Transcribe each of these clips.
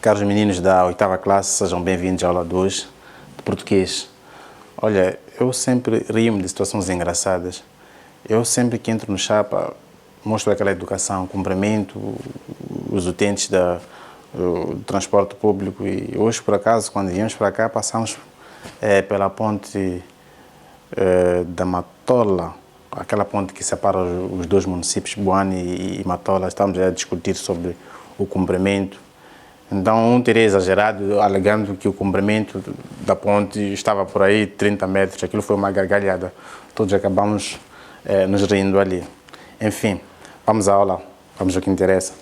Caros meninos da 8ª classe, sejam bem-vindos à aula 2 de português. Olha, eu sempre rio-me de situações engraçadas. Eu sempre que entro no chapa, mostro aquela educação, cumprimento os utentes do transporte público. E hoje, por acaso, quando viemos para cá, passamos pela ponte da Matola, aquela ponte que separa os dois municípios, Boane e Matola. Estamos a discutir sobre o cumprimento. Então, um teria exagerado, alegando que o comprimento da ponte estava por aí 30 metros. Aquilo foi uma gargalhada. Todos acabamos nos rindo ali. Enfim, vamos à aula, vamos ao que interessa.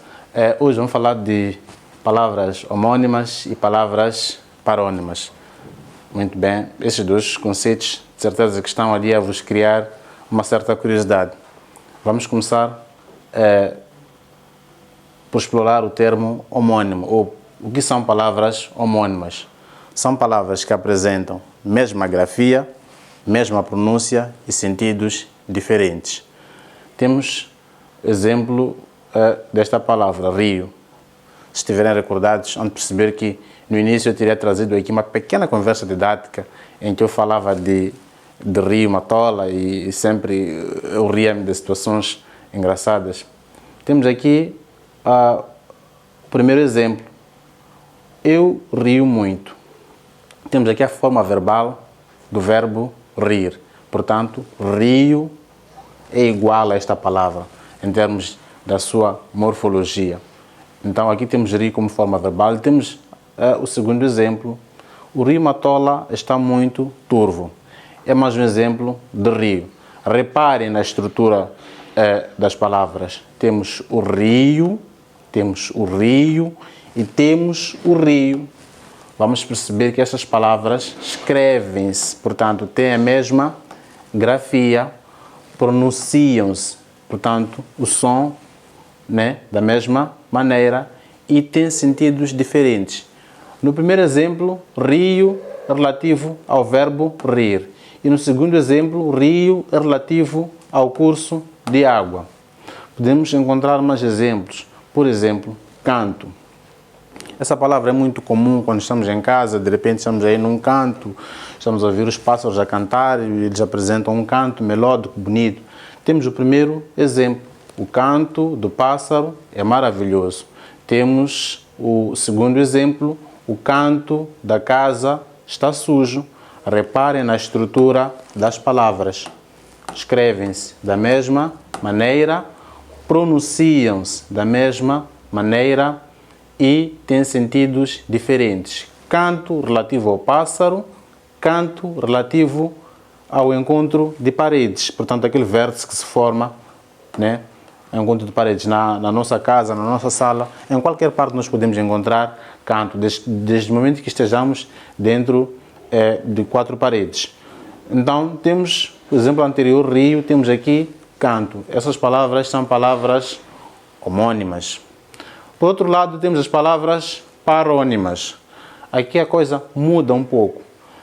Hoje vamos falar de palavras homônimas e palavras parônimas. Muito bem, esses dois conceitos, de certeza que estão ali a vos criar uma certa curiosidade. Vamos começar por explorar o termo homônimo, ou o que são palavras homônimas. São palavras que apresentam mesma grafia, mesma pronúncia e sentidos diferentes. Temos exemplo desta palavra, rio. Se estiverem recordados, vão perceber que no início eu teria trazido aqui uma pequena conversa didática em que eu falava de rio, Matola, e sempre eu ria-me de situações engraçadas. Temos aqui o primeiro exemplo, eu rio muito. Temos aqui a forma verbal do verbo rir. Portanto, rio é igual a esta palavra, em termos da sua morfologia. Então, aqui temos rir como forma verbal. E temos o segundo exemplo, o rio Matola está muito turvo. É mais um exemplo de rio. Reparem na estrutura das palavras. Temos o rio e temos o rio. Vamos perceber que essas palavras escrevem-se, portanto, têm a mesma grafia, pronunciam-se, portanto, o som, da mesma maneira, e têm sentidos diferentes. No primeiro exemplo, rio é relativo ao verbo rir. E no segundo exemplo, rio é relativo ao curso de água. Podemos encontrar mais exemplos. Por exemplo, canto. Essa palavra é muito comum quando estamos em casa, de repente estamos aí num canto, estamos a ouvir os pássaros a cantar e eles apresentam um canto melódico, bonito. Temos o primeiro exemplo, o canto do pássaro é maravilhoso. Temos o segundo exemplo, o canto da casa está sujo. Reparem na estrutura das palavras. Escrevem-se da mesma maneira, pronunciam-se da mesma maneira e têm sentidos diferentes. Canto relativo ao pássaro, canto relativo ao encontro de paredes. Portanto, aquele vértice que se forma, encontro de paredes na nossa casa, na nossa sala, em qualquer parte nós podemos encontrar canto, desde o momento que estejamos dentro de 4 paredes. Então, temos o exemplo anterior, rio, temos aqui canto. Essas palavras são palavras homônimas. Por outro lado, temos as palavras parônimas. Aqui a coisa muda um pouco.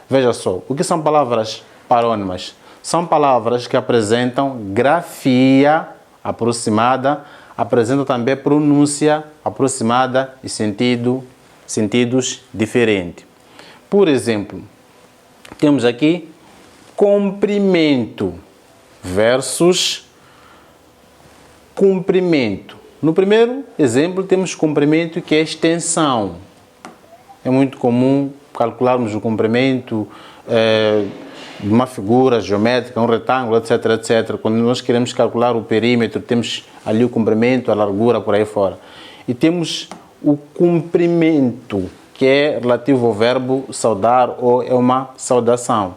Veja só, o que são palavras parônimas? São palavras que apresentam grafia aproximada, apresentam também pronúncia aproximada e sentidos diferentes. Por exemplo, temos aqui comprimento versus comprimento. No primeiro exemplo, temos comprimento, que é extensão. É muito comum calcularmos o comprimento de uma figura geométrica, um retângulo, etc, etc. Quando nós queremos calcular o perímetro, temos ali o comprimento, a largura, por aí fora. E temos o comprimento, que é relativo ao verbo saudar ou é uma saudação.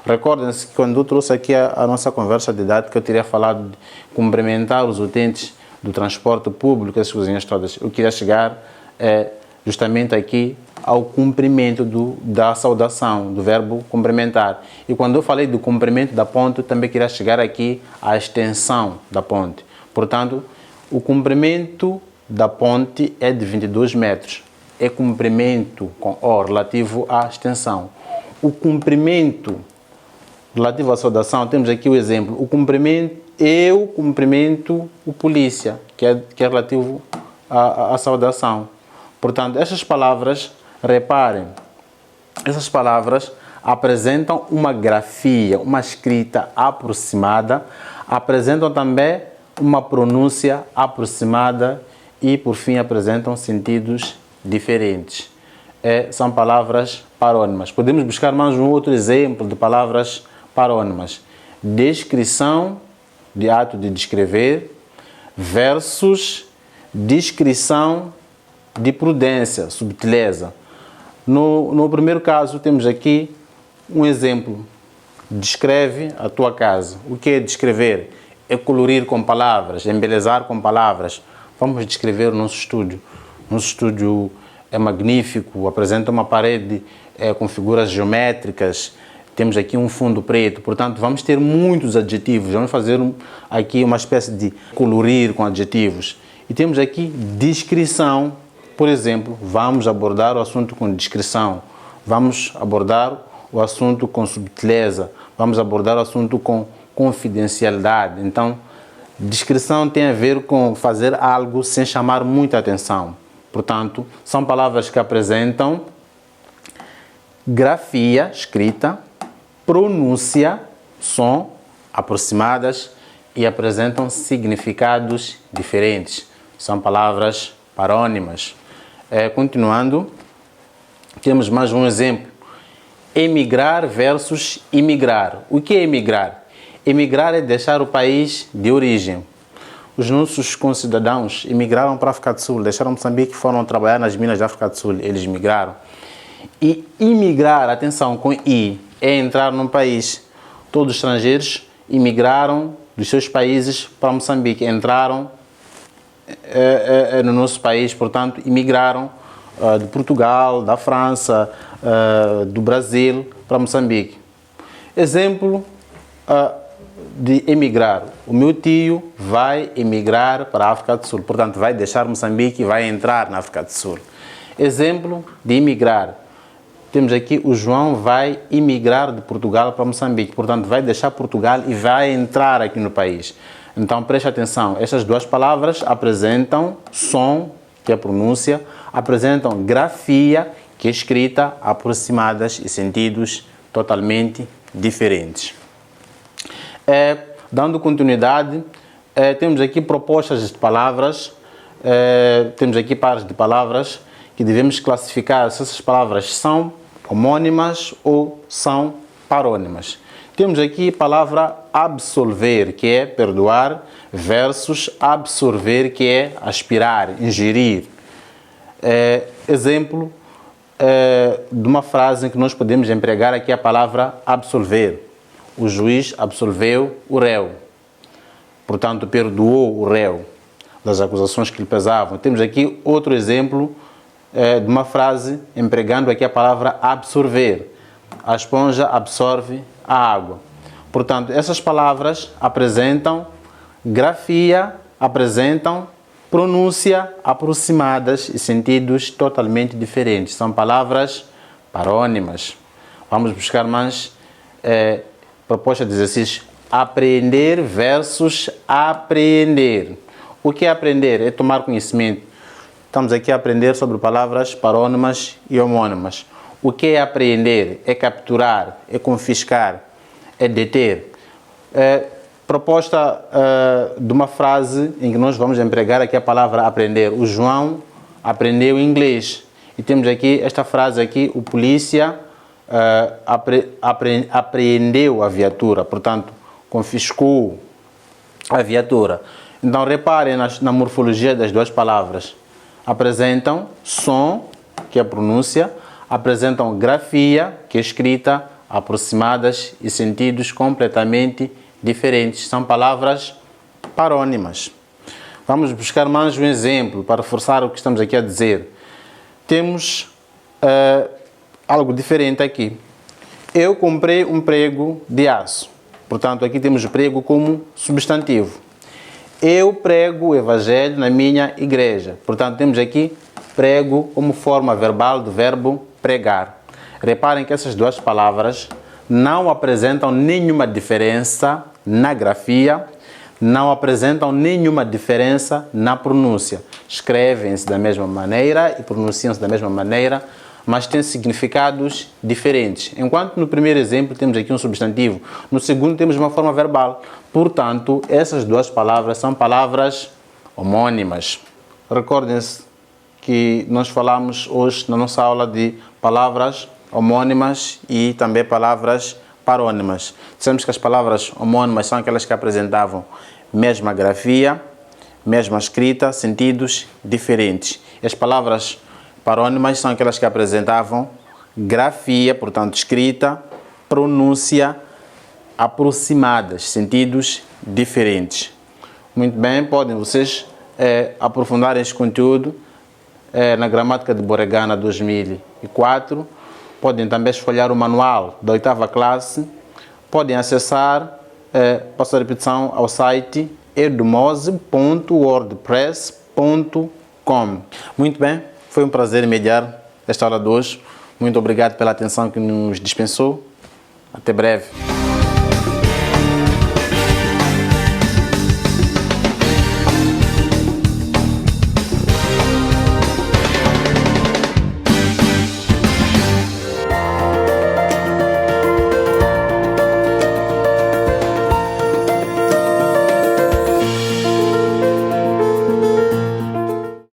Recordem-se que quando eu trouxe aqui a nossa conversa didática, eu teria falado de cumprimentar os utentes do transporte público, essas coisinhas todas. Eu queria chegar justamente aqui ao cumprimento da saudação, do verbo cumprimentar. E quando eu falei do comprimento da ponte, eu também queria chegar aqui à extensão da ponte. Portanto, o comprimento da ponte é de 22 metros. É comprimento com O relativo à extensão. O comprimento relativo à saudação, temos aqui o exemplo. O comprimento, eu cumprimento o polícia, que é relativo à saudação. Portanto, estas palavras, reparem, essas palavras apresentam uma grafia, uma escrita aproximada, apresentam também uma pronúncia aproximada e, por fim, apresentam sentidos diferentes. São palavras parônimas. Podemos buscar mais um outro exemplo de palavras parônimas. Descrição, de ato de descrever, versus descrição de prudência, subtileza. No primeiro caso, temos aqui um exemplo. Descreve a tua casa. O que é descrever? É colorir com palavras, embelezar com palavras. Vamos descrever o nosso estúdio. Nosso estúdio é magnífico, apresenta uma parede com figuras geométricas. Temos aqui um fundo preto, portanto, vamos ter muitos adjetivos. Vamos fazer aqui uma espécie de colorir com adjetivos. E temos aqui descrição. Por exemplo, vamos abordar o assunto com descrição. Vamos abordar o assunto com subtileza. Vamos abordar o assunto com confidencialidade. Então, descrição tem a ver com fazer algo sem chamar muita atenção. Portanto, são palavras que apresentam grafia, escrita, pronúncia, som, aproximadas e apresentam significados diferentes. São palavras parônimas. Continuando, temos mais um exemplo. Emigrar versus imigrar. O que é emigrar? Emigrar é deixar o país de origem. Os nossos concidadãos emigraram para a África do Sul, deixaram Moçambique e foram trabalhar nas minas da África do Sul. Eles migraram. E imigrar, atenção, com I, é entrar num país. Todos os estrangeiros imigraram dos seus países para Moçambique, entraram no nosso país, portanto, imigraram de Portugal, da França, do Brasil para Moçambique. Exemplo de emigrar. O meu tio vai emigrar para a África do Sul, portanto, vai deixar Moçambique e vai entrar na África do Sul. Exemplo de imigrar. Temos aqui o João vai imigrar de Portugal para Moçambique, portanto, vai deixar Portugal e vai entrar aqui no país. Então, preste atenção, estas duas palavras apresentam som, que é a pronúncia, apresentam grafia, que é escrita, aproximadas e sentidos totalmente diferentes. Dando continuidade, temos aqui propostas de palavras, temos aqui pares de palavras que devemos classificar se essas palavras são homônimas ou são parônimas. Temos aqui a palavra absolver, que é perdoar, versus absorver, que é aspirar, ingerir. Exemplo de uma frase em que nós podemos empregar aqui a palavra absolver. O juiz absolveu o réu. Portanto, perdoou o réu das acusações que lhe pesavam. Temos aqui outro exemplo de uma frase empregando aqui a palavra absorver. A esponja absorve a água. Portanto, essas palavras apresentam grafia, apresentam pronúncia aproximadas e sentidos totalmente diferentes. São palavras parônimas. Vamos buscar mais proposta de exercício. Aprender versus apreender. O que é aprender? É tomar conhecimento. Estamos aqui a aprender sobre palavras parônimas e homônimas. O que é apreender? É capturar, é confiscar, é deter. Proposta de uma frase em que nós vamos empregar aqui a palavra aprender. O João aprendeu inglês. E temos aqui esta frase aqui, o polícia apreendeu a viatura, portanto, confiscou a viatura. Então, reparem na morfologia das duas palavras. Apresentam som, que é a pronúncia, apresentam grafia, que é escrita, aproximadas e sentidos completamente diferentes. São palavras parônimas. Vamos buscar mais um exemplo para reforçar o que estamos aqui a dizer. Temos algo diferente aqui. Eu comprei um prego de aço. Portanto, aqui temos o prego como substantivo. Eu prego o evangelho na minha igreja. Portanto, temos aqui prego como forma verbal do verbo pregar. Reparem que essas duas palavras não apresentam nenhuma diferença na grafia, não apresentam nenhuma diferença na pronúncia. Escrevem-se da mesma maneira e pronunciam-se da mesma maneira, mas têm significados diferentes. Enquanto no primeiro exemplo temos aqui um substantivo, no segundo temos uma forma verbal. Portanto, essas duas palavras são palavras homônimas. Recordem-se que nós falamos hoje na nossa aula de palavras homônimas e também palavras parônimas. Dissemos que as palavras homônimas são aquelas que apresentavam mesma grafia, mesma escrita, sentidos diferentes. E as palavras parônimas são aquelas que apresentavam grafia, portanto escrita, pronúncia aproximadas, sentidos diferentes. Muito bem, podem vocês aprofundar este conteúdo na Gramática de Borregana 2004. Podem também esfolhar o manual da 8ª classe. Podem acessar, passo a repetição, ao site edumose.wordpress.com. Muito bem, foi um prazer mediar esta aula de hoje. Muito obrigado pela atenção que nos dispensou. Até breve.